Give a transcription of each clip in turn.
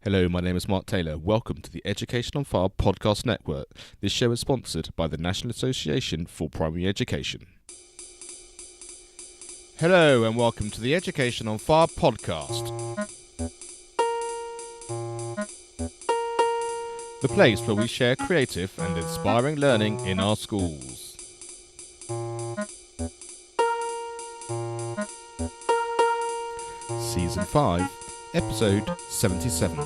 Hello, my name is Mark Taylor. Welcome to the Education on Fire podcast network. This show is sponsored by the National Association for Primary Education. Hello and welcome to the Education on Fire podcast. The place where we share creative and inspiring learning in our schools. Season 5, Episode 77.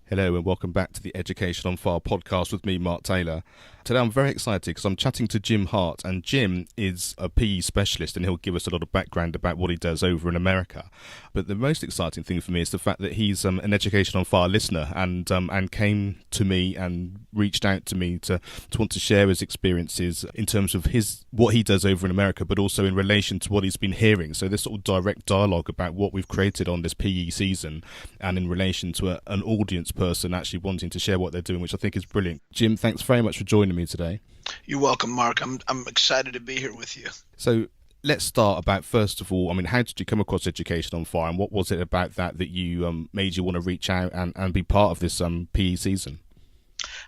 Hello and welcome back to the Education on Fire podcast with me, Mark Taylor. Today I'm very excited because I'm chatting to Jim Harte, and Jim is a PE specialist and he'll give us a lot of background about what he does over in America. But the most exciting thing for me is the fact that he's an Education on Fire listener and came to me and reached out to me to want to share his experiences in terms of what he does over in America, but also in relation to what he's been hearing. So this sort of direct dialogue about what we've created on this PE season and in relation to an audience person actually wanting to share what they're doing, which I think is brilliant. Jim, thanks very much for joining me today. You're welcome, Mark. I'm excited to be here with you. So let's start about, first of all, how did you come across Education on Fire, and what was it about that you made you want to reach out and be part of this PE season?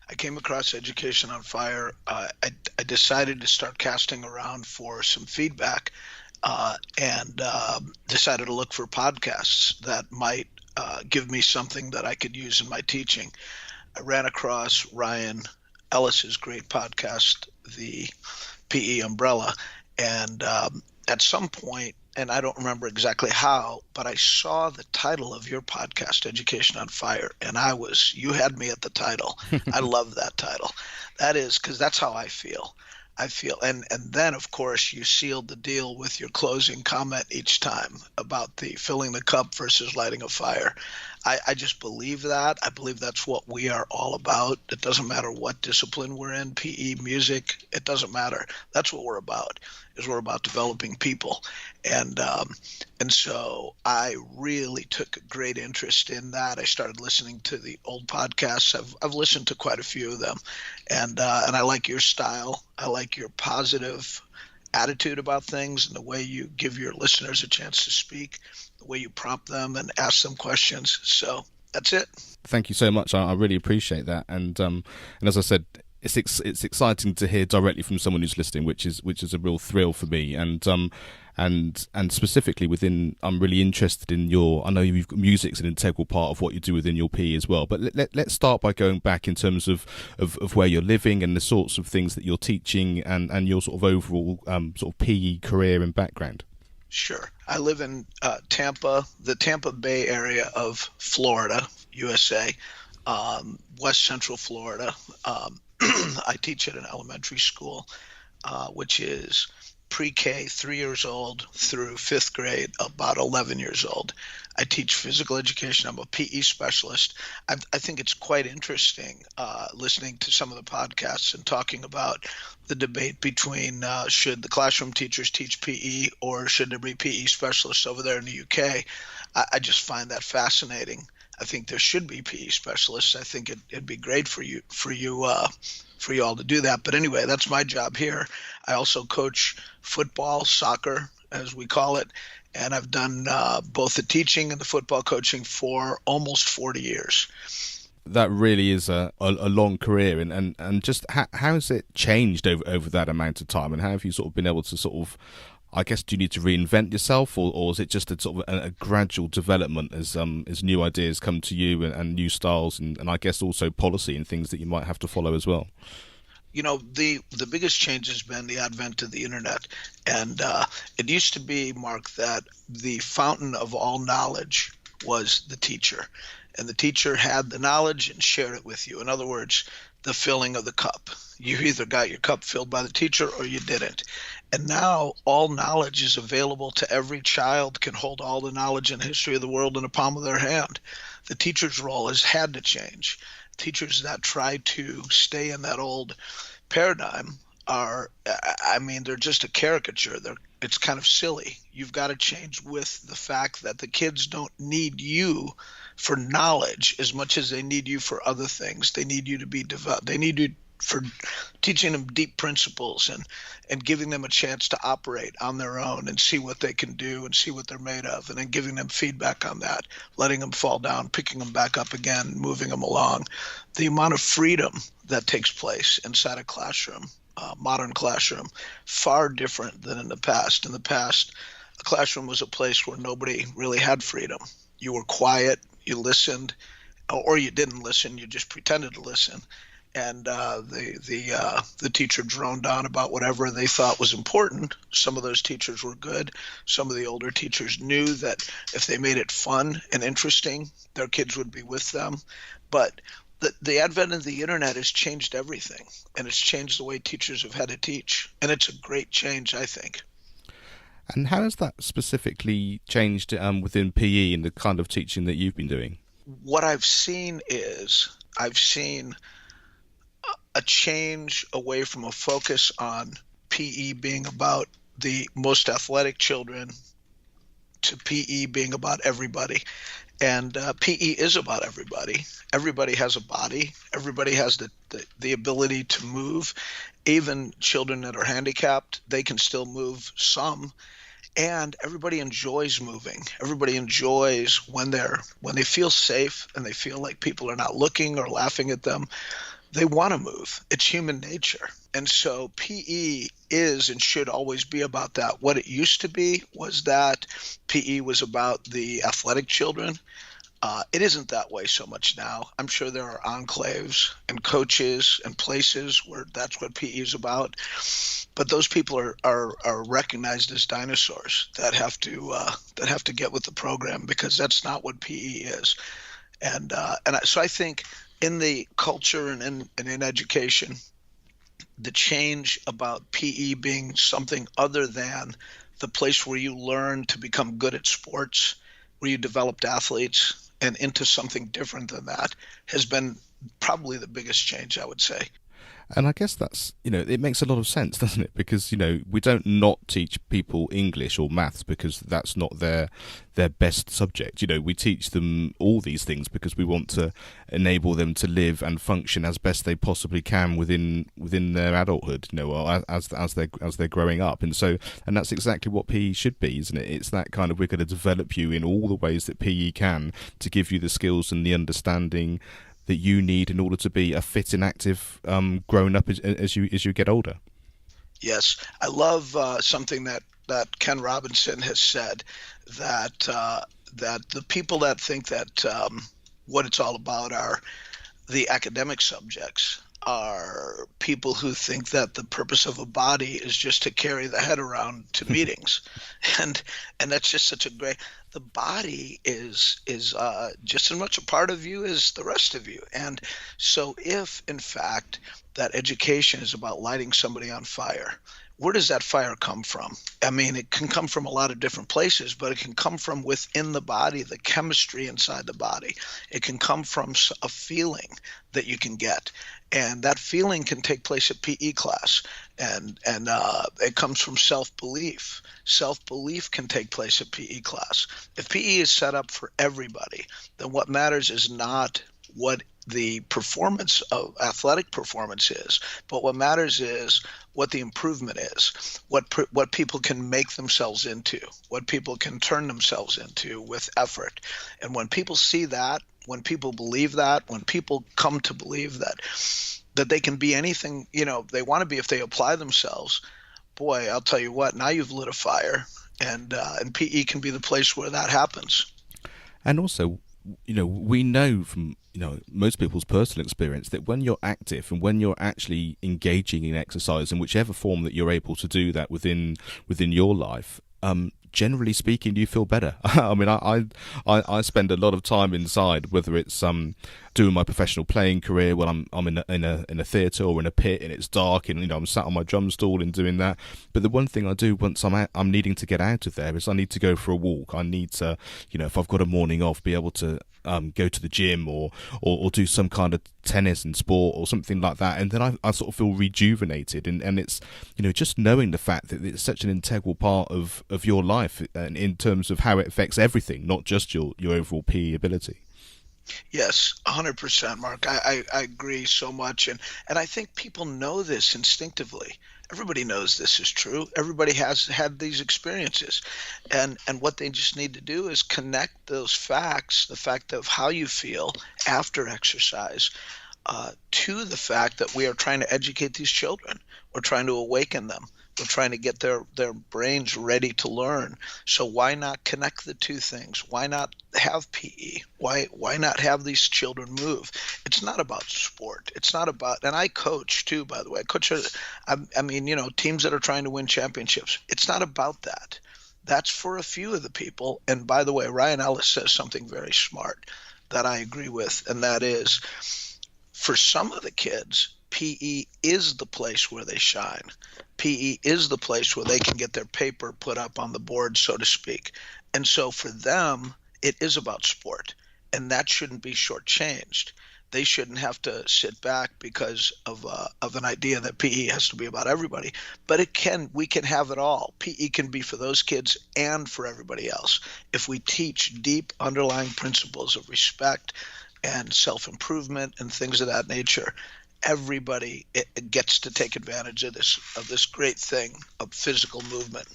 I came across Education on Fire. I decided to start casting around for some feedback and decided to look for podcasts that might give me something that I could use in my teaching. I ran across Ryan Ellis's great podcast, The PE Umbrella, and at some point, and I don't remember exactly how, but I saw the title of your podcast, Education on Fire, and you had me at the title. I love that title. That is, because that's how I feel. And then, of course, you sealed the deal with your closing comment each time about the filling the cup versus lighting a fire. I just believe that. I believe that's what we are all about. It doesn't matter what discipline we're in, PE, music, it doesn't matter. That's what we're about, is we're about developing people. And so I really took a great interest in that. I started listening to the old podcasts. I've listened to quite a few of them. And I like your style. I like your positive attitude about things and the way you give your listeners a chance to speak, the way you prompt them and ask them questions. So that's it. Thank you so much. I really appreciate that. And as I said, it's exciting to hear directly from someone who's listening, which is a real thrill for me. And specifically I'm really interested in I know music's an integral part of what you do within your PE as well, but let's start by going back in terms of where you're living and the sorts of things that you're teaching and your sort of overall sort of PE career and background. Sure. I live in Tampa, the Tampa Bay area of Florida, USA, West Central Florida. I teach at an elementary school, which is pre-K, 3 years old, through 5th grade, about 11 years old. I teach physical education. I'm a PE specialist. I think it's quite interesting listening to some of the podcasts and talking about the debate between should the classroom teachers teach PE or should there be PE specialists over there in the UK. I just find that fascinating. I think there should be PE specialists. I think it'd be great for you all to do that. But anyway, that's my job here. I also coach football, soccer, as we call it, and I've done both the teaching and the football coaching for almost 40 years. That really is a long career, and just how has it changed over that amount of time, and how have you sort of been able to sort of, I guess, do you need to reinvent yourself, or is it just a sort of a gradual development as new ideas come to you and new styles and I guess also policy and things that you might have to follow as well? You know, the biggest change has been the advent of the internet. And it used to be, Mark, that the fountain of all knowledge was the teacher. And the teacher had the knowledge and shared it with you. In other words, the filling of the cup. You either got your cup filled by the teacher or you didn't. And now all knowledge is available to every child, can hold all the knowledge and history of the world in the palm of their hand. The teacher's role has had to change. Teachers that try to stay in that old paradigm they're just a caricature. It's kind of silly. You've got to change with the fact that the kids don't need you for knowledge as much as they need you for other things. They need you to be developed. They need you for teaching them deep principles and giving them a chance to operate on their own and see what they can do and see what they're made of, and then giving them feedback on that, letting them fall down, picking them back up again, moving them along. The amount of freedom that takes place inside a classroom, modern classroom, far different than in the past. In the past, a classroom was a place where nobody really had freedom. You were quiet, you listened, or you didn't listen, you just pretended to listen. And the teacher droned on about whatever they thought was important. Some of those teachers were good. Some of the older teachers knew that if they made it fun and interesting, their kids would be with them. But the advent of the internet has changed everything, and it's changed the way teachers have had to teach. And it's a great change, I think. And how has that specifically changed within PE and the kind of teaching that you've been doing? What I've seen a change away from a focus on PE being about the most athletic children to PE being about everybody. And PE is about everybody. Everybody has a body. Everybody has the ability to move. Even children that are handicapped, they can still move some. And everybody enjoys moving. Everybody enjoys when they feel safe and they feel like people are not looking or laughing at them. They want to move. It's human nature. And so PE is and should always be about that. What it used to be was that PE was about the athletic children. It isn't that way so much now. I'm sure there are enclaves and coaches and places where that's what PE is about. But those people are recognized as dinosaurs that have to get with the program, because that's not what PE is. So I think in the culture and in education, the change about PE being something other than the place where you learn to become good at sports, where you developed athletes, and into something different than that has been probably the biggest change, I would say. And I guess that's, it makes a lot of sense, doesn't it? Because, we don't not teach people English or maths because that's not their best subject. We teach them all these things because we want to enable them to live and function as best they possibly can within their adulthood, or as they're growing up. And that's exactly what PE should be, isn't it? It's that kind of, we're going to develop you in all the ways that PE can to give you the skills and the understanding that you need in order to be a fit and active grown up as you get older. Yes, I love something that Ken Robinson has said, that the people that think that what it's all about are the academic subjects are people who think that the purpose of a body is just to carry the head around to meetings, and that's just such a great. The body is just as much a part of you as the rest of you. And so if, in fact, that education is about lighting somebody on fire, where does that fire come from? I mean, it can come from a lot of different places, but it can come from within the body, the chemistry inside the body. It can come from a feeling that you can get. And that feeling can take place at PE class, and it comes from self-belief. Self-belief can take place at PE class. If PE is set up for everybody, then what matters is not what the performance of athletic performance is, but what matters is what the improvement is, what people can make themselves into, what people can turn themselves into with effort. And when people see that, when people believe that, when people come to believe that they can be anything, they want to be if they apply themselves, boy, I'll tell you what, now you've lit a fire, and PE can be the place where that happens. And also, we know from most people's personal experience that when you're active and when you're actually engaging in exercise in whichever form that you're able to do that within your life, generally speaking, you feel better. I mean, I spend a lot of time inside, whether it's doing my professional playing career when I'm in a theatre or in a pit and it's dark and I'm sat on my drum stool and doing that. But the one thing I do once I'm needing to get out of there is I need to go for a walk. I need to, if I've got a morning off, be able to go to the gym or do some kind of tennis and sport or something like that, and then I sort of feel rejuvenated, and it's just knowing the fact that it's such an integral part of your life and in terms of how it affects everything, not just your overall PE ability. Yes, 100%, Mark. I agree so much. And I think people know this instinctively. Everybody knows this is true. Everybody has had these experiences. And what they just need to do is connect those facts, the fact of how you feel after exercise, to the fact that we are trying to educate these children. We're trying to awaken them. We're trying to get their brains ready to learn. So why not connect the two things? Why not have PE? Why not have these children move? It's not about sport. It's not about, and I coach too, by the way. I coach, I mean, teams that are trying to win championships. It's not about that. That's for a few of the people. And by the way, Ryan Ellis says something very smart that I agree with, and that is, for some of the kids, PE is the place where they shine. PE is the place where they can get their paper put up on the board, so to speak. And so for them, it is about sport, and that shouldn't be shortchanged. They shouldn't have to sit back because of an idea that PE has to be about everybody. But we can have it all. PE can be for those kids and for everybody else. If we teach deep underlying principles of respect and self-improvement and things of that nature, everybody it gets to take advantage of this great thing of physical movement.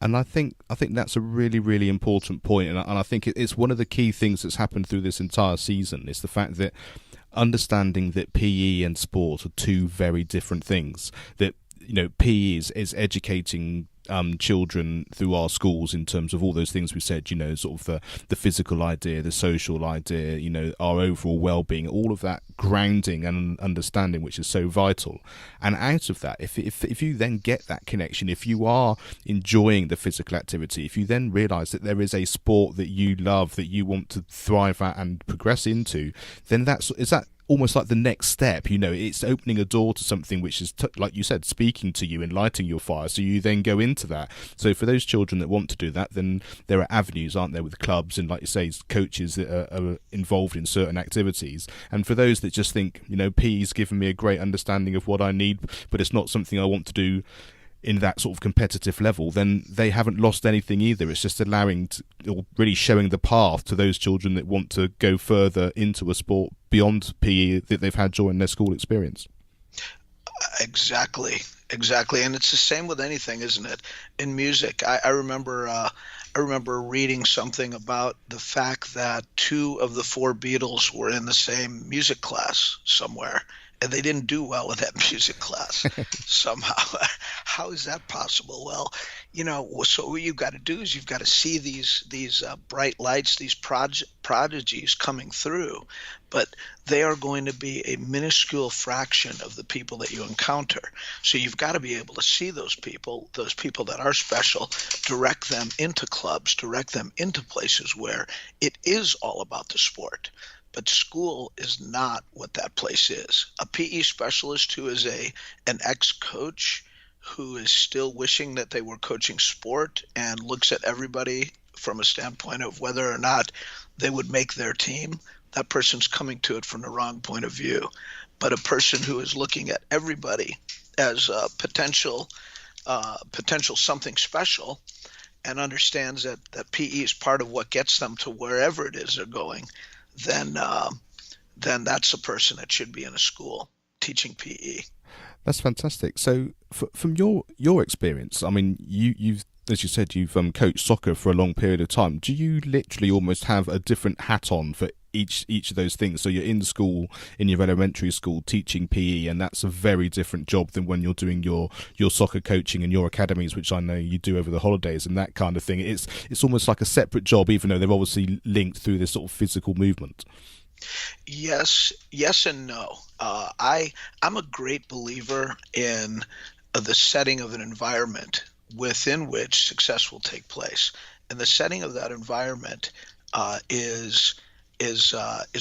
And I think that's a really, really important point, and I think it's one of the key things that's happened through this entire season is the fact that understanding that PE and sport are two very different things. That PE is educating children through our schools in terms of all those things we said, sort of the physical idea, the social idea, our overall well-being, all of that grounding and understanding, which is so vital. And out of that, if you then get that connection, if you are enjoying the physical activity, if you then realize that there is a sport that you love, that you want to thrive at and progress into, then is that almost like the next step. It's opening a door to something which is, like you said, speaking to you and lighting your fire, so you then go into that. So for those children that want to do that, then there are avenues, aren't there, with clubs and, like you say, coaches that are involved in certain activities. And for those that just think, PE's given me a great understanding of what I need, but it's not something I want to do in that sort of competitive level, then they haven't lost anything either. It's just allowing or really showing the path to those children that want to go further into a sport beyond PE that they've had during their school experience. Exactly, and it's the same with anything, isn't it? In music, I remember reading something about the fact that two of the four Beatles were in the same music class somewhere, and they didn't do well in that music class somehow. How is that possible? Well, so what you've got to do is you've got to see these bright lights, these prodigies coming through, but they are going to be a minuscule fraction of the people that you encounter. So you've got to be able to see those people that are special, direct them into clubs, direct them into places where it is all about the sport. But school is not what that place is. A PE specialist who is an ex-coach who is still wishing that they were coaching sport and looks at everybody from a standpoint of whether or not they would make their team, that person's coming to it from the wrong point of view. But a person who is looking at everybody as a potential something special and understands that PE is part of what gets them to wherever it is they're going, then that's a person that should be in a school teaching PE. That's fantastic. So, from your experience, I mean, you've, as you said, you've coached soccer for a long period of time. Do you literally almost have a different hat on for each of those things? So you're in school, in your elementary school, teaching PE, and that's a very different job than when you're doing your soccer coaching and your academies, which I know you do over the holidays and that kind of thing. It's almost like a separate job, even though they're obviously linked through this sort of physical movement. Yes and no. I'm a great believer in the setting of an environment within which success will take place, and the setting of that environment is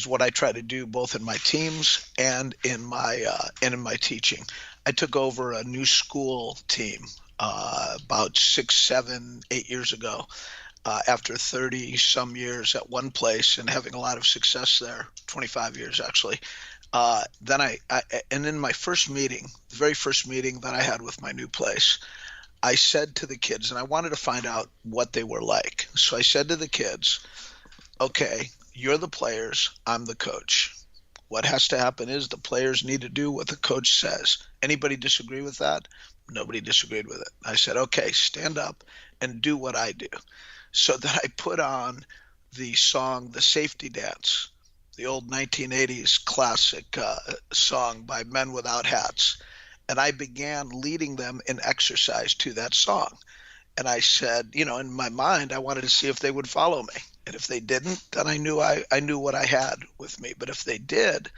what I try to do both in my teams and in my teaching. I took over a new school team about 6, 7, 8 years ago. After 30 some years at one place and having a lot of success there, 25 years actually. Then and in my first meeting, the very first meeting that I had with my new place, I said to the kids, and I wanted to find out what they were like. So I said to the kids, okay, you're the players, I'm the coach. What has to happen is the players need to do what the coach says. Anybody disagree with that? Nobody disagreed with it. I said, okay, stand up and do what I do. So that I put on the song, The Safety Dance, the old 1980s classic song by Men Without Hats. And I began leading them in exercise to that song. And I said, in my mind, I wanted to see if they would follow me. And if they didn't, then I knew what I had with me. But if they did,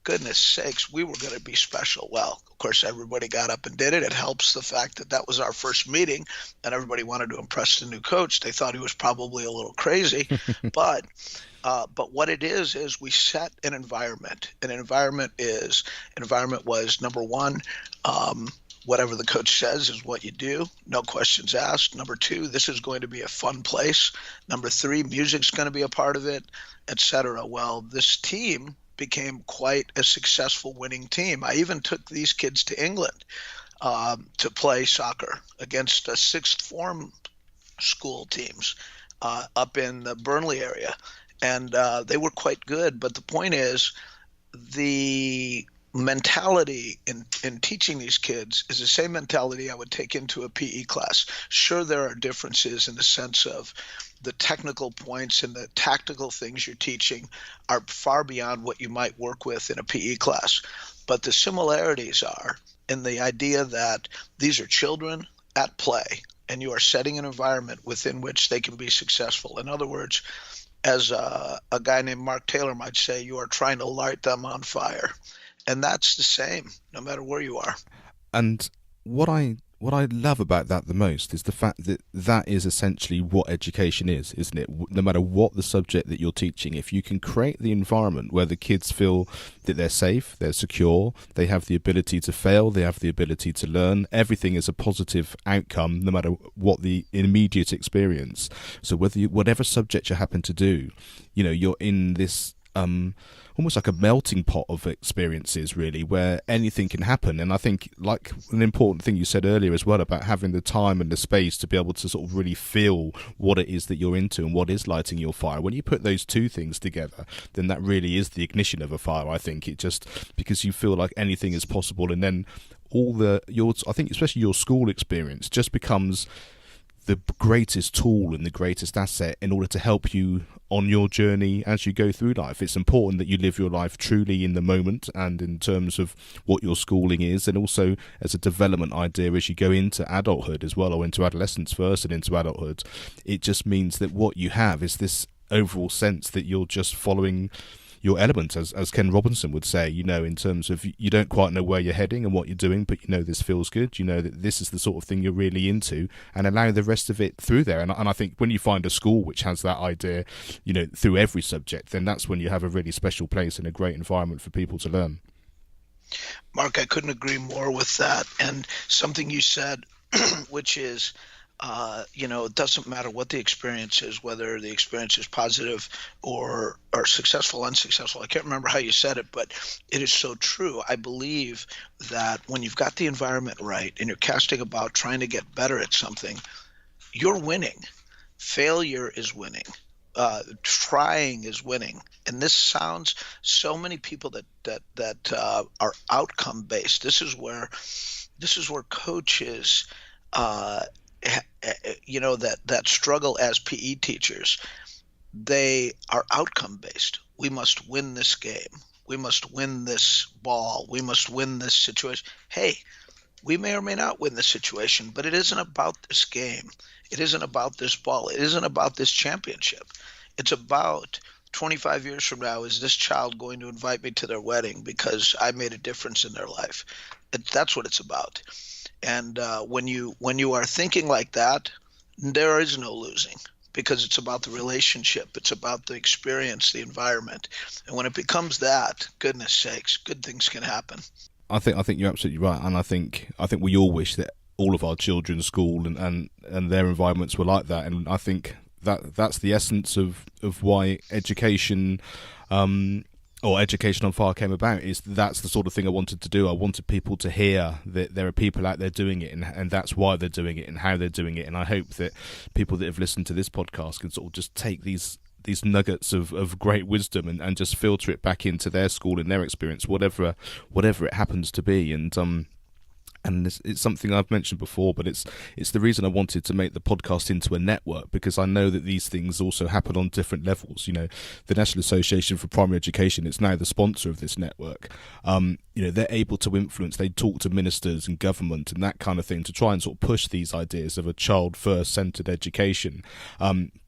goodness sakes, we were going to be special. Well, of course, everybody got up and did it. It helps the fact that that was our first meeting and everybody wanted to impress the new coach. They thought he was probably a little crazy. But what it is we set an environment. An environment was, number one, whatever the coach says is what you do. No questions asked. Number two, this is going to be a fun place. Number three, music's going to be a part of it, etc. Well, this team became quite a successful winning team. I even took these kids to England to play soccer against sixth form school teams up in the Burnley area. And they were quite good. But the point is, the mentality in teaching these kids is the same mentality I would take into a PE class. Sure, there are differences in the sense of the technical points and the tactical things you're teaching are far beyond what you might work with in a PE class. But the similarities are in the idea that these are children at play, and you are setting an environment within which they can be successful. In other words, as a guy named Mark Taylor might say, you are trying to light them on fire. And that's the same, no matter where you are. And what I love about that the most is the fact that that is essentially what education is, isn't it? No matter what the subject that you're teaching, if you can create the environment where the kids feel that they're safe, they're secure, they have the ability to fail, they have the ability to learn, everything is a positive outcome, no matter what the immediate experience. So whatever subject you happen to do, you're in this almost like a melting pot of experiences, really, where anything can happen. And I think, like an important thing you said earlier as well, about having the time and the space to be able to sort of really feel what it is that you're into and what is lighting your fire. When you put those two things together, then that really is the ignition of a fire. I think it just, because you feel like anything is possible, and then I think especially your school experience just becomes the greatest tool and the greatest asset in order to help you on your journey as you go through life. It's important that you live your life truly in the moment and in terms of what your schooling is, and also as a development idea as you go into adulthood as well, or into adolescence first and into adulthood. It just means that what you have is this overall sense that you're just following your element, as Ken Robinson would say, in terms of you don't quite know where you're heading and what you're doing, but this feels good, that this is the sort of thing you're really into, and allow the rest of it through there. And I think when you find a school which has that idea, through every subject, then that's when you have a really special place and a great environment for people to learn. Mark, I couldn't agree more with that. And something you said, which is, it doesn't matter what the experience is, whether the experience is positive or successful, unsuccessful. I can't remember how you said it, but it is so true. I believe that when you've got the environment right and you're casting about trying to get better at something, you're winning. Failure is winning. Trying is winning. And this sounds, so many people that are outcome based. This is where coaches, that struggle as PE teachers, they are outcome based. We must win this game. We must win this ball. We must win this situation. Hey, we may or may not win this situation, but it isn't about this game. It isn't about this ball. It isn't about this championship. It's about 25 years from now, is this child going to invite me to their wedding because I made a difference in their life? That's what it's about. And when you are thinking like that, there is no losing, because it's about the relationship. It's about the experience, the environment. And when it becomes that, goodness sakes, good things can happen. I think you're absolutely right, and I think we all wish that all of our children's school and their environments were like that. And I think that's the essence of why education or Education on Fire came about. Is that's the sort of thing I wanted to do. I wanted people to hear that there are people out there doing it, and that's why they're doing it and how they're doing it. And I hope that people that have listened to this podcast can sort of just take these these nuggets of great wisdom and just filter it back into their school and their experience, whatever it happens to be. And it's something I've mentioned before, but it's the reason I wanted to make the podcast into a network, because I know that these things also happen on different levels. The National Association for Primary Education is now the sponsor of this network. They're able to influence. They talk to ministers and government and that kind of thing to try and sort of push these ideas of a child first centered education.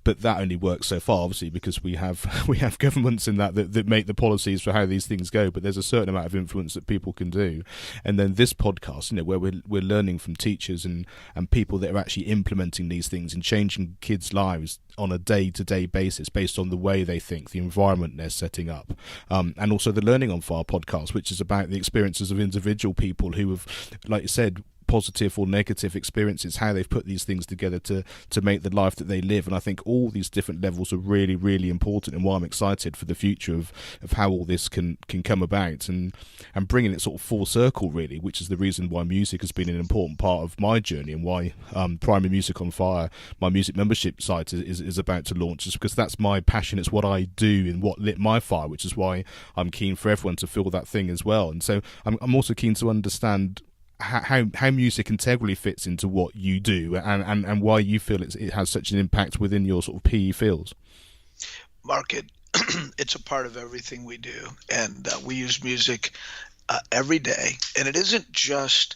But that only works so far, obviously, because we have governments in that make the policies for how these things go. But there's a certain amount of influence that people can do. And then this podcast, where we're learning from teachers and people that are actually implementing these things and changing kids' lives on a day-to-day basis based on the way they think, the environment they're setting up, and also the Learning on Fire podcast, which is about the experiences of individual people who have, like you said, positive or negative experiences, how they've put these things together to make the life that they live. And I think all these different levels are really, really important, and why I'm excited for the future of how all this can come about, and bringing it sort of full circle, really, which is the reason why music has been an important part of my journey, and why Primary Music on Fire, my music membership site, is about to launch, just because that's my passion. It's what I do and what lit my fire, which is why I'm keen for everyone to feel that thing as well. And so I'm also keen to understand how music integrally fits into what you do, and why you feel it has such an impact within your sort of PE fields. Mark, it's a part of everything we do, and we use music every day. And it isn't just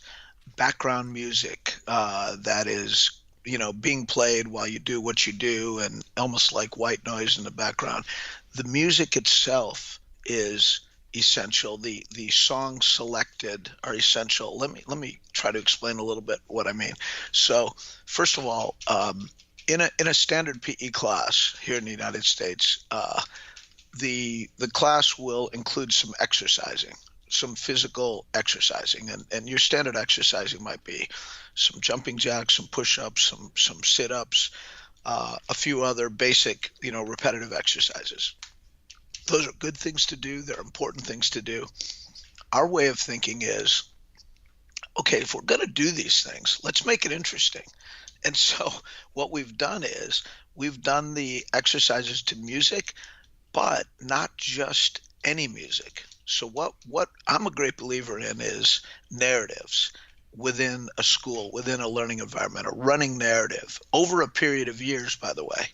background music that is, being played while you do what you do, and almost like white noise in the background. The music itself is essential. The songs selected are essential. Let me try to explain a little bit what I mean. So first of all, in a standard PE class here in the United States, the class will include some exercising, some physical exercising, and your standard exercising might be some jumping jacks, some push-ups, some sit-ups, a few other basic, repetitive exercises. Those are good things to do. They're important things to do. Our way of thinking is, okay, if we're going to do these things, let's make it interesting. And so what we've done is we've done the exercises to music, but not just any music. So what I'm a great believer in is narratives within a school, within a learning environment, a running narrative over a period of years, by the way.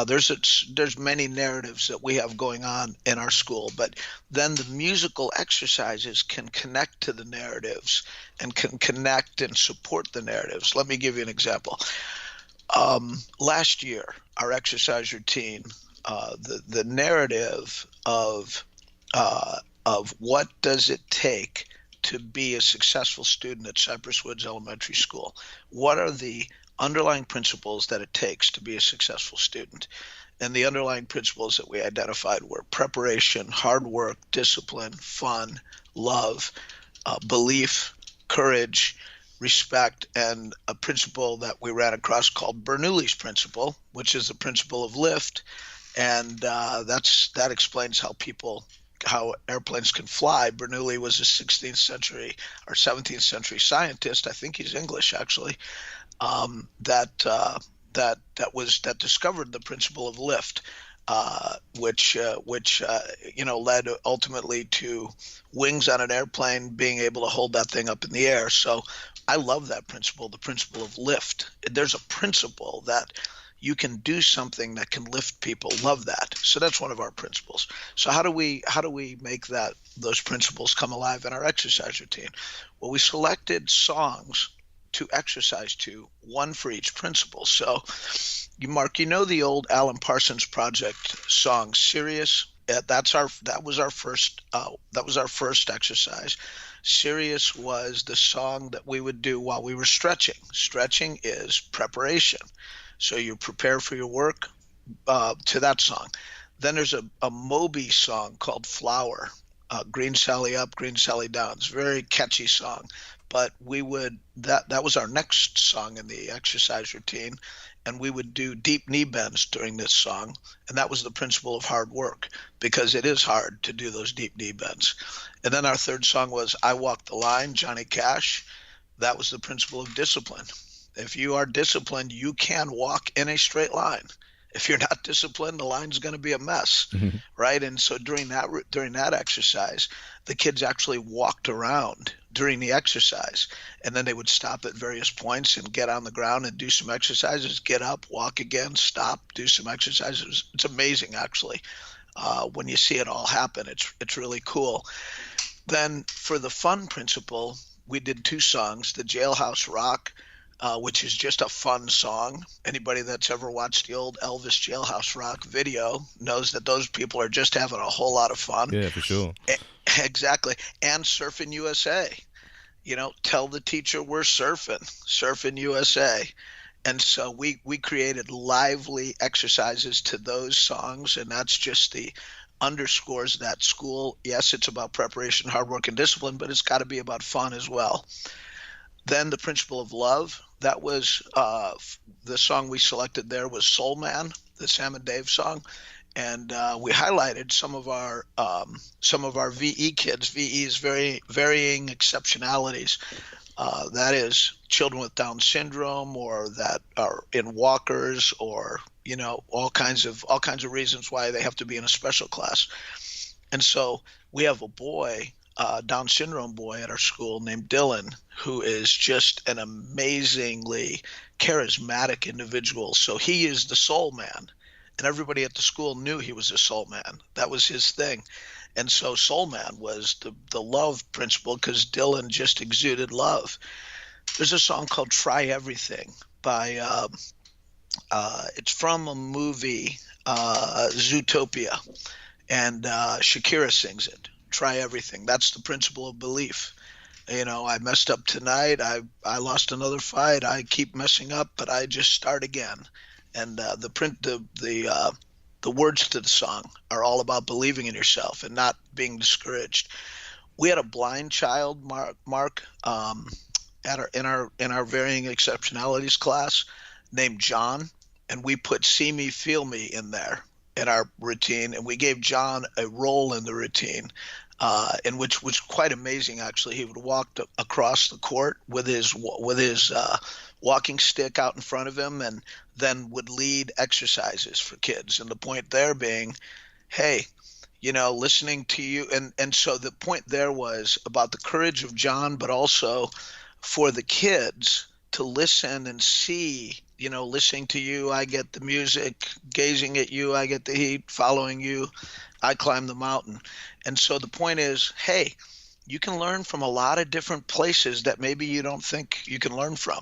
There's many narratives that we have going on in our school, but then the musical exercises can connect to the narratives and can connect and support the narratives. Let me give you an example. Last year, our exercise routine, the narrative of what does it take to be a successful student at Cypress Woods Elementary School? What are the underlying principles that it takes to be a successful student? And the underlying principles that we identified were preparation, hard work, discipline, fun, love, belief, courage, respect, and a principle that we ran across called Bernoulli's principle, which is the principle of lift. And that explains how airplanes can fly. Bernoulli was a 16th century or 17th century scientist. I think he's English, actually. That discovered the principle of lift, which led ultimately to wings on an airplane being able to hold that thing up in the air. So I love that principle, the principle of lift. There's a principle that you can do something that can lift people. Love that. So that's one of our principles. So how do we make those principles come alive in our exercise routine? Well, we selected songs to exercise to, one for each principle. So, Mark, the old Alan Parsons Project song "Serious"? That was our first exercise. "Serious" was the song that we would do while we were stretching. Stretching is preparation. So you prepare for your work to that song. Then there's a Moby song called "Flower." Green Sally Up, Green Sally Down. It's a very catchy song. But that was our next song in the exercise routine, and we would do deep knee bends during this song, and that was the principle of hard work, because it is hard to do those deep knee bends. And then our third song was "I Walk the Line," Johnny Cash. That was the principle of discipline. If you are disciplined, you can walk in a straight line. If you're not disciplined, the line's going to be a mess, right? And so during that exercise, the kids actually walked around during the exercise, and then they would stop at various points and get on the ground and do some exercises, get up, walk again, stop, do some exercises. It's amazing, actually. When you see it all happen, it's really cool. Then for the fun principle, we did 2 songs, the Jailhouse Rock, which is just a fun song. Anybody that's ever watched the old Elvis Jailhouse Rock video knows that those people are just having a whole lot of fun. Yeah, for sure. Exactly. And Surfing USA. Tell the teacher we're Surfing USA. And so we created lively exercises to those songs, and that's just the underscores that school. Yes, it's about preparation, hard work, and discipline, but it's got to be about fun as well. Then the principle of love. That was the song we selected there was Soul Man, the Sam and Dave song, and we highlighted some of our VE kids. VE is varying exceptionalities. That is children with Down syndrome, or that are in walkers, or all kinds of reasons why they have to be in a special class. And so we have a boy, Down syndrome boy at our school named Dylan, who is just an amazingly charismatic individual. So he is the soul man, and everybody at the school knew he was a soul man. That was his thing. And so Soul Man was the love principle, because Dylan just exuded love. There's a song called Try Everything by, it's from a movie, Zootopia, and Shakira sings it. Try everything. That's the principle of belief. I messed up tonight. I lost another fight. I keep messing up, but I just start again. And the words to the song are all about believing in yourself and not being discouraged. We had a blind child, Mark, in our varying exceptionalities class, named John, and we put "See Me, Feel Me" in there in our routine, and we gave John a role in the routine, in which was quite amazing. Actually, he would walk across the court with his walking stick out in front of him, and then would lead exercises for kids. And the point there being, hey, listening to you. And so the point there was about the courage of John, but also for the kids to listen and see, listening to you, I get the music, gazing at you, I get the heat, following you, I climb the mountain. And so the point is, hey, you can learn from a lot of different places that maybe you don't think you can learn from.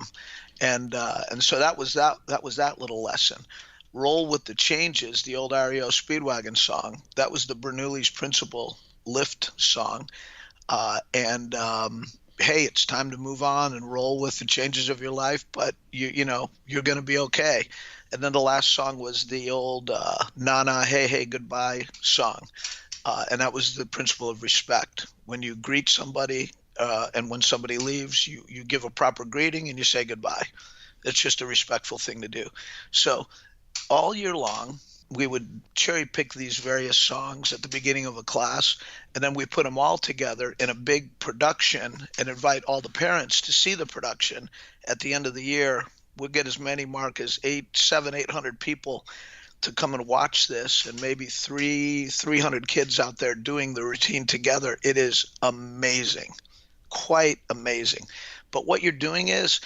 And so that was that little lesson. Roll with the Changes, the old REO Speedwagon song. That was the Bernoulli's Principle Lift song. Hey, it's time to move on and roll with the changes of your life, but you're going to be okay. And then the last song was the old Nana, Hey, Hey, Goodbye song. And that was the principle of respect. When you greet somebody, and when somebody leaves, you give a proper greeting and you say goodbye. It's just a respectful thing to do. So all year long, we would cherry pick these various songs at the beginning of a class, and then we put them all together in a big production and invite all the parents to see the production. At the end of the year, we'll get as many, Mark, as 800 people to come and watch this, and maybe 300 kids out there doing the routine together. It is amazing. Quite amazing. But what you're doing is,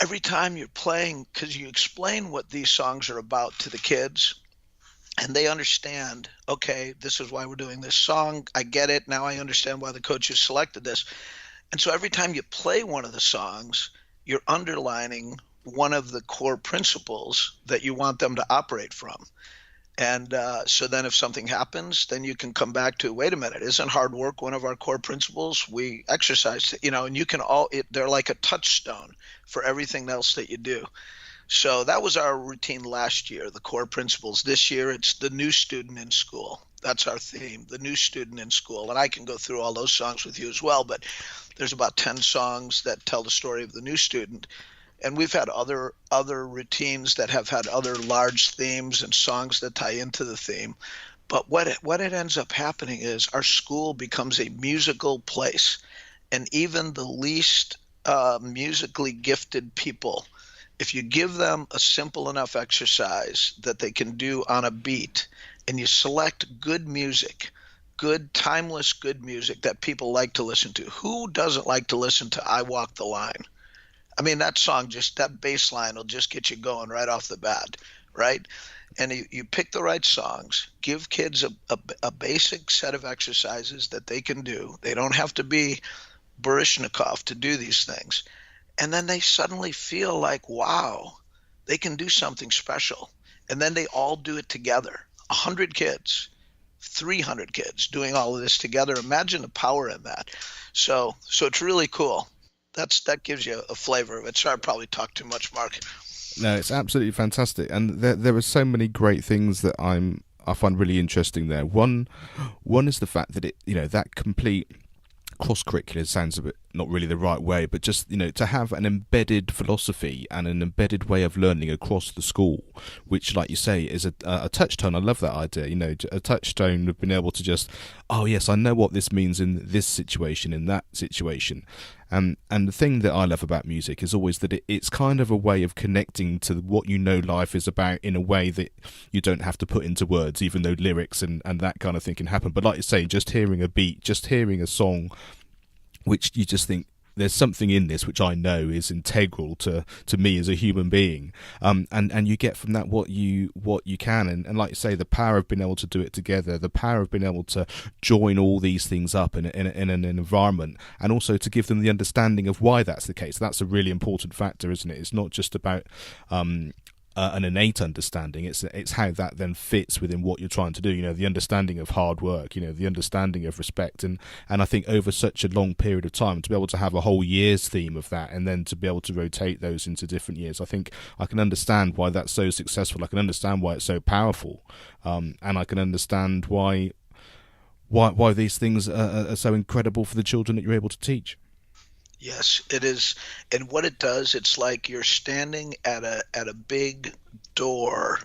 every time you're playing, because you explain what these songs are about to the kids, and they understand, okay, this is why we're doing this song. I get it. Now I understand why the coaches selected this. And so every time you play one of the songs, you're underlining one of the core principles that you want them to operate from. And so then if something happens, then you can come back to, wait a minute, isn't hard work one of our core principles? We exercise, and you can they're like a touchstone for everything else that you do. So that was our routine last year, the core principles. This year, it's the new student in school. That's our theme, the new student in school. And I can go through all those songs with you as well, but there's about 10 songs that tell the story of the new student. And we've had other routines that have had other large themes and songs that tie into the theme. But what it ends up happening is our school becomes a musical place. And even the least musically gifted people If you give them a simple enough exercise that they can do on a beat, and you select good music, good, timeless, good music that people like to listen to. Who doesn't like to listen to I Walk the Line? I mean, that song, just that bass line will just get you going right off the bat, right? And you pick the right songs, give kids a basic set of exercises that they can do. They don't have to be Baryshnikov to do these things. And then they suddenly feel like, wow, they can do something special. And then they all do it together. 100 kids, 300 kids doing all of this together. Imagine the power in that. So it's really cool. That gives you a flavor of it. Sorry, I probably talked too much, Mark. No, it's absolutely fantastic, and there are so many great things that I find really interesting there. One is the fact that that complete cross-curricular sounds a bit not really the right way, but just to have an embedded philosophy and an embedded way of learning across the school, which, like you say, is a touchstone. I love that idea. A touchstone of being able to just, oh yes, I know what this means in this situation, in that situation. And the thing that I love about music is always that it's kind of a way of connecting to what life is about in a way that you don't have to put into words, even though lyrics and that kind of thing can happen. But like you say, just hearing a beat, just hearing a song, which you just think, there's something in this which I know is integral to me as a human being, and you get from that what you can, and like you say, the power of being able to do it together, the power of being able to join all these things up in an environment, and also to give them the understanding of why that's the case. That's a really important factor, isn't it? It's not just about an innate understanding. It's how that then fits within what you're trying to do. The understanding of hard work. The understanding of respect, and I think over such a long period of time, to be able to have a whole year's theme of that, and then to be able to rotate those into different years, I think I can understand why that's so successful. I can understand why it's so powerful, and I can understand why these things are so incredible for the children that you're able to teach. Yes, it is. And what it does, it's like you're standing at a big door.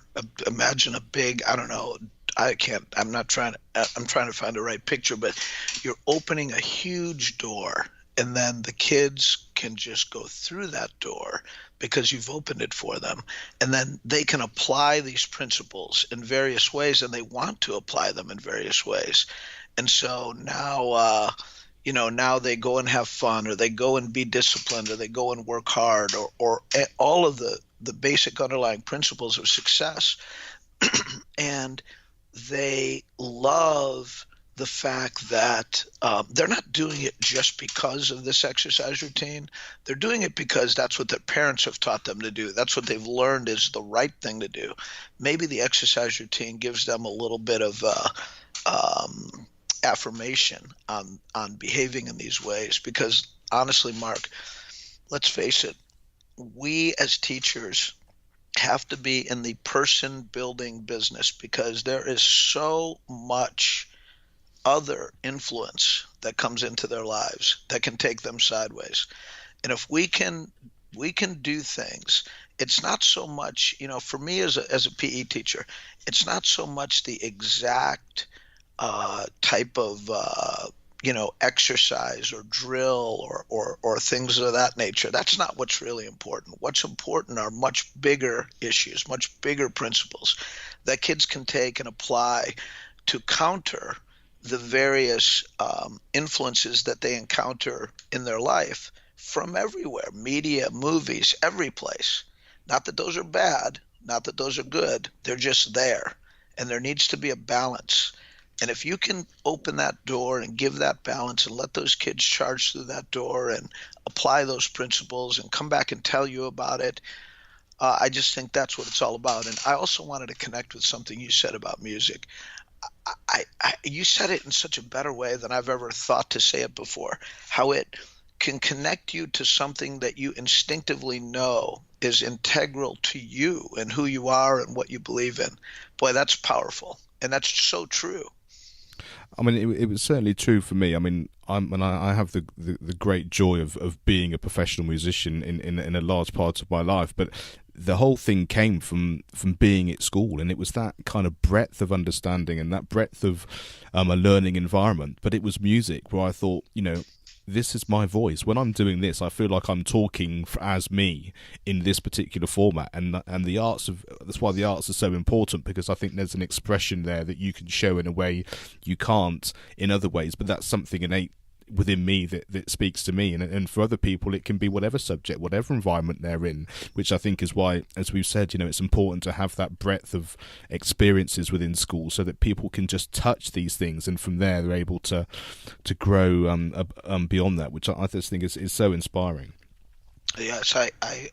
Imagine a big, I don't know, I'm trying to find the right picture, but you're opening a huge door, and then the kids can just go through that door because you've opened it for them. And then they can apply these principles in various ways, and they want to apply them in various ways. And so now, now they go and have fun, or they go and be disciplined, or they go and work hard, or all of the basic underlying principles of success. And they love the fact that they're not doing it just because of this exercise routine. They're doing it because that's what their parents have taught them to do. That's what they've learned is the right thing to do. Maybe the exercise routine gives them a little bit of affirmation on behaving in these ways, because honestly, Mark, let's face it, we as teachers have to be in the person building business, because there is so much other influence that comes into their lives that can take them sideways. And if we can do things, it's not so much, for me as a PE teacher, it's not so much the exact type of exercise or drill or things of that nature. That's not what's really important. What's important are much bigger issues, much bigger principles that kids can take and apply to counter the various influences that they encounter in their life from everywhere, media, movies, every place. Not that those are bad, not that those are good, they're just there. And there needs to be a balance. And if you can open that door and give that balance and let those kids charge through that door and apply those principles and come back and tell you about it, I just think that's what it's all about. And I also wanted to connect with something you said about music. You said it in such a better way than I've ever thought to say it before, how it can connect you to something that you instinctively know is integral to you and who you are and what you believe in. Boy, that's powerful. And that's so true. I mean, it was certainly true for me. I mean, I have the great joy of being a professional musician in a large part of my life, but the whole thing came from being at school, and it was that kind of breadth of understanding and that breadth of a learning environment. But it was music where I thought, this is my voice. When I'm doing this, I feel like I'm talking as me in this particular format, and the arts of that's why the arts are so important, because I think there's an expression there that you can show in a way you can't in other ways, but that's something innate within me that speaks to me, and for other people it can be whatever subject, whatever environment they're in, which I think is why, as we've said, it's important to have that breadth of experiences within school so that people can just touch these things, and from there they're able to grow beyond that, which I just think is so inspiring. Yes, I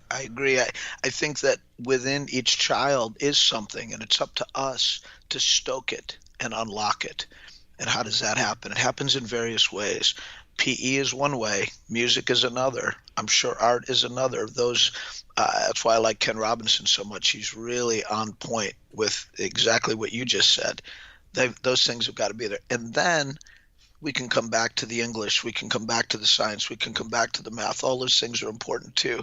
agree. I think that within each child is something, and it's up to us to stoke it and unlock it. And how does that happen? It happens in various ways. PE is one way, music is another. I'm sure art is another. That's why I like Ken Robinson so much. He's really on point with exactly what you just said. Those things have got to be there. And then we can come back to the English, we can come back to the science, we can come back to the math. All those things are important too.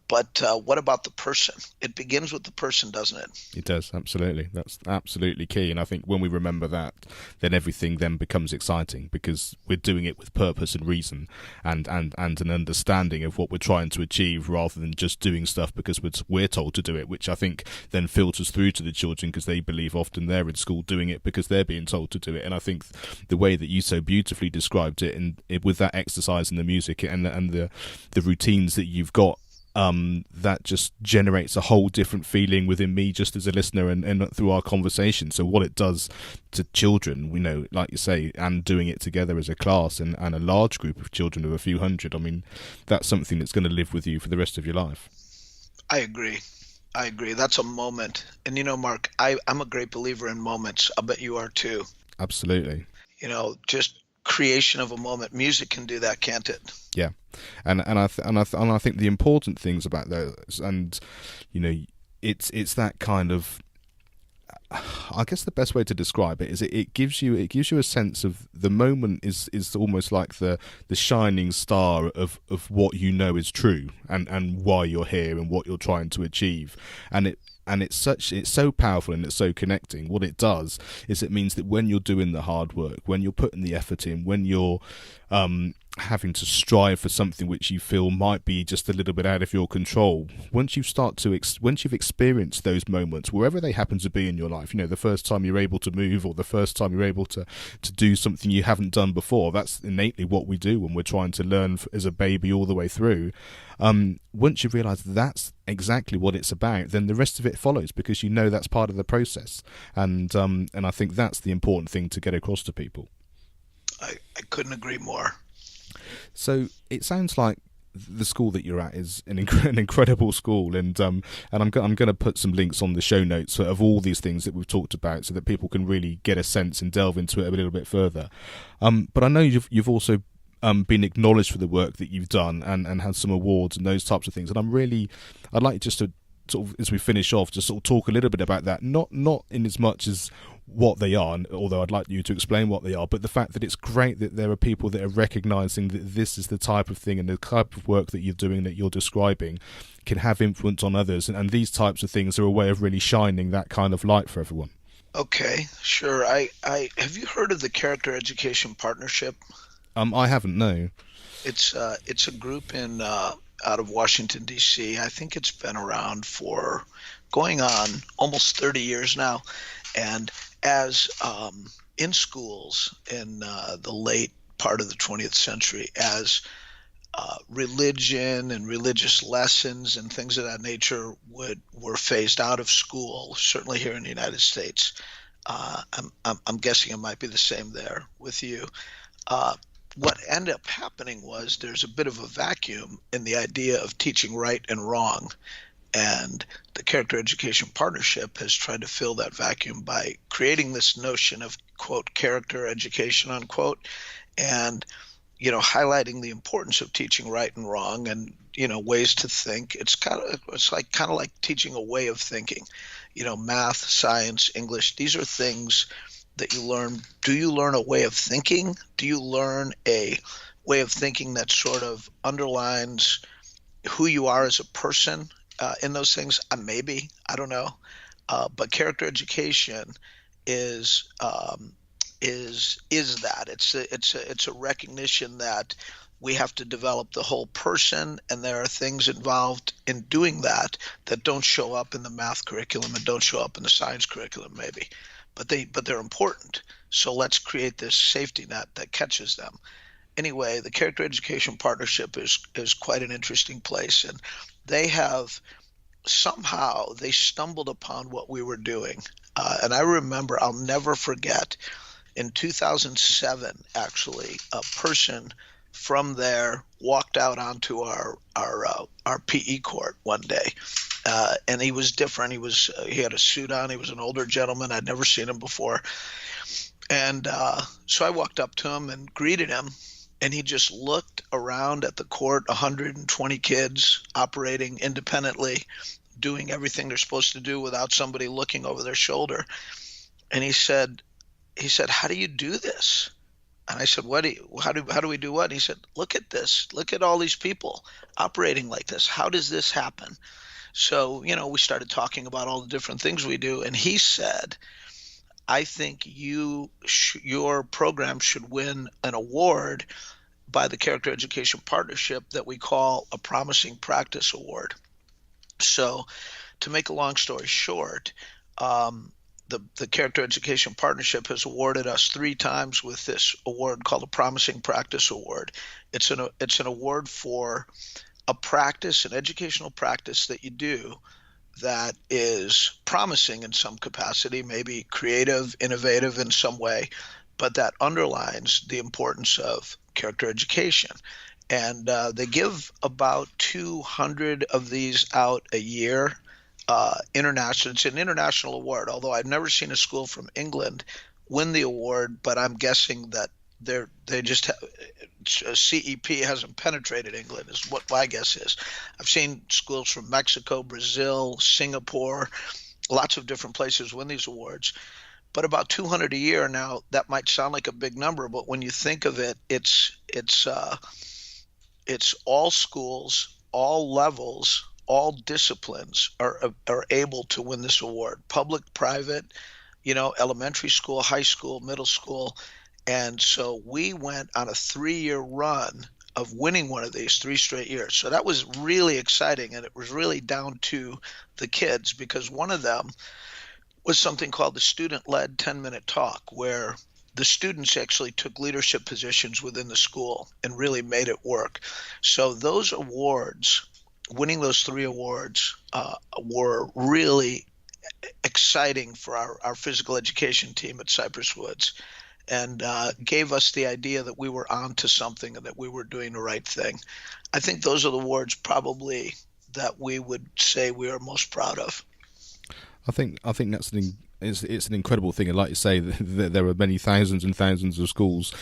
But what about the person? It begins with the person, doesn't it? It does, absolutely. That's absolutely key. And I think when we remember that, then everything then becomes exciting, because we're doing it with purpose and reason, and an understanding of what we're trying to achieve, rather than just doing stuff because we're told to do it, which I think then filters through to the children, because they believe often they're in school doing it because they're being told to do it. And I think the way that you so beautifully described it, and with that exercise and the music and the routines that you've got, that just generates a whole different feeling within me just as a listener, and through our conversation. So what it does to children, like you say, and doing it together as a class and a large group of children of a few hundred, I mean, that's something that's going to live with you for the rest of your life. I agree. That's a moment. And Mark, I'm a great believer in moments. I bet you are too. Absolutely. Just creation of a moment. Music can do that, can't it? Yeah, and I think the important things about those, and it's that kind of, I guess the best way to describe it is it gives you a sense of the moment is almost like the shining star of what is true, and why you're here and what you're trying to achieve, and it's so powerful, and it's so connecting. What it does is it means that when you're doing the hard work, when you're putting the effort in, when you're having to strive for something which you feel might be just a little bit out of your control, once you've experienced those moments, wherever they happen to be in your life, the first time you're able to move, or the first time you're able to do something you haven't done before, that's innately what we do when we're trying to learn as a baby all the way through. Once you realise that's exactly what it's about, then the rest of it follows, because that's part of the process, and I think that's the important thing to get across to people. I couldn't agree more. So it sounds like the school that you're at is an incredible school, and I'm going to put some links on the show notes of all these things that we've talked about, so that people can really get a sense and delve into it a little bit further. But I know you've also been acknowledged for the work that you've done, and had some awards and those types of things. And I'd like just to sort of, as we finish off, just sort of talk a little bit about that, not in as much as what they are, although I'd like you to explain what they are, but the fact that it's great that there are people that are recognising that this is the type of thing and the type of work that you're doing, that you're describing, can have influence on others, and these types of things are a way of really shining that kind of light for everyone. Okay, sure. I have you heard of the Character Education Partnership? I haven't, no. It's a group out of Washington, D.C. I think it's been around for going on almost 30 years now. And as in schools in the late part of the 20th century, as religion and religious lessons and things of that nature were phased out of school, certainly here in the United States. I'm guessing it might be the same there with you. What ended up happening was there's a bit of a vacuum in the idea of teaching right and wrong. And the Character Education Partnership has tried to fill that vacuum by creating this notion of, quote, character education, unquote, and, highlighting the importance of teaching right and wrong, and, ways to think. It's kind of like teaching a way of thinking, math, science, English. These are things that you learn. Do you learn a way of thinking? Do you learn a way of thinking that sort of underlines who you are as a person in those things? Maybe, I don't know. But character education is is that it's a recognition that we have to develop the whole person, and there are things involved in doing that that don't show up in the math curriculum and don't show up in the science curriculum maybe, but they're important. So let's create this safety net that catches them. Anyway, the Character Education Partnership is quite an interesting place, and they have somehow they stumbled upon what we were doing. And I remember, I'll never forget, in 2007, actually, a person from there walked out onto our PE court one day, and he was different. He had a suit on. He was an older gentleman. I'd never seen him before, and so I walked up to him and greeted him. And he just looked around at the court, 120 kids operating independently, doing everything they're supposed to do without somebody looking over their shoulder. And he said, "How do you do this?" And I said, how do we do what? And he said, "Look at this. Look at all these people operating like this. How does this happen?" So, we started talking about all the different things we do. And he said, "I think your program should win an award by the Character Education Partnership that we call a Promising Practice Award." So, to make a long story short, the Character Education Partnership has awarded us 3 times with this award called a Promising Practice Award. It's an award for a practice, an educational practice that you do that is promising in some capacity, maybe creative, innovative in some way, but that underlines the importance of character education. And they give about 200 of these out a year. International. It's an international award, although I've never seen a school from England win the award, but I'm guessing that CEP hasn't penetrated England, is what my guess is. I've seen schools from Mexico, Brazil, Singapore, lots of different places win these awards, but about 200 a year. Now, that might sound like a big number, but when you think of it, it's all schools, all levels, all disciplines are able to win this award. Public, private, elementary school, high school, middle school. And so we went on a 3-year run of winning one of these 3 straight years. So that was really exciting, and it was really down to the kids, because one of them was something called the student-led 10-minute talk, where the students actually took leadership positions within the school and really made it work. So those awards, winning those 3 awards, were really exciting for our physical education team at Cypress Woods, and gave us the idea that we were on to something and that we were doing the right thing. I think those are the awards probably that we would say we are most proud of. I think that's it's an incredible thing, and like you say, there are many thousands and thousands of schools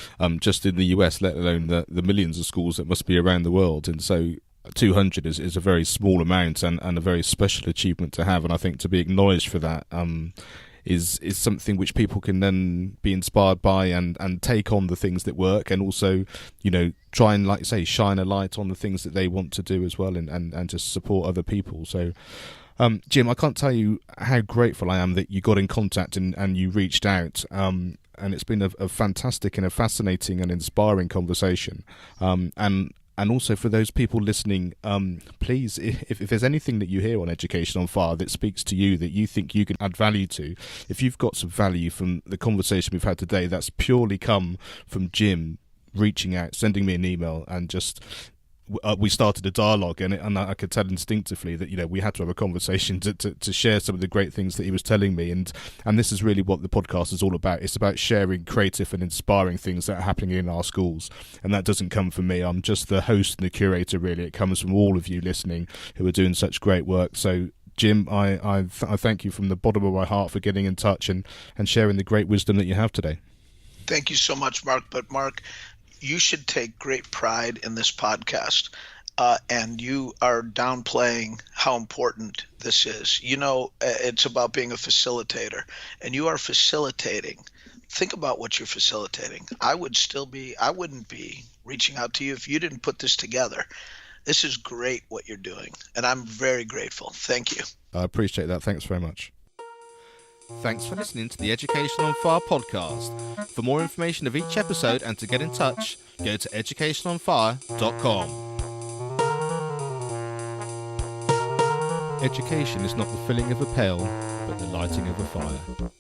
just in the US, let alone the millions of schools that must be around the world, and so 200 is a very small amount and a very special achievement to have, and I think to be acknowledged for that is something which people can then be inspired by and take on the things that work, and also try and, like you say, shine a light on the things that they want to do as well, and just support other people. So Jim, I can't tell you how grateful I am that you got in contact and you reached out, and it's been a fantastic and a fascinating and inspiring conversation, and also for those people listening, please, if there's anything that you hear on Education on Fire that speaks to you, that you think you can add value to, if you've got some value from the conversation we've had today, that's purely come from Jim reaching out, sending me an email, and just we started a dialogue, and I could tell instinctively that we had to have a conversation to share some of the great things that he was telling me, and this is really what the podcast is all about. It's about sharing creative and inspiring things that are happening in our schools, and that doesn't come from me. I'm just the host and the curator, really. It comes from all of you listening who are doing such great work. So Jim, I thank you from the bottom of my heart for getting in touch and sharing the great wisdom that you have today. Thank you so much, Mark. But Mark, you should take great pride in this podcast, and you are downplaying how important this is. It's about being a facilitator, and you are facilitating. Think about what you're facilitating. I wouldn't be reaching out to you if you didn't put this together. This is great what you're doing, and I'm very grateful. Thank you. I appreciate that. Thanks very much. Thanks for listening to the Education on Fire podcast. For more information of each episode and to get in touch, go to educationonfire.com. Education is not the filling of a pail, but the lighting of a fire.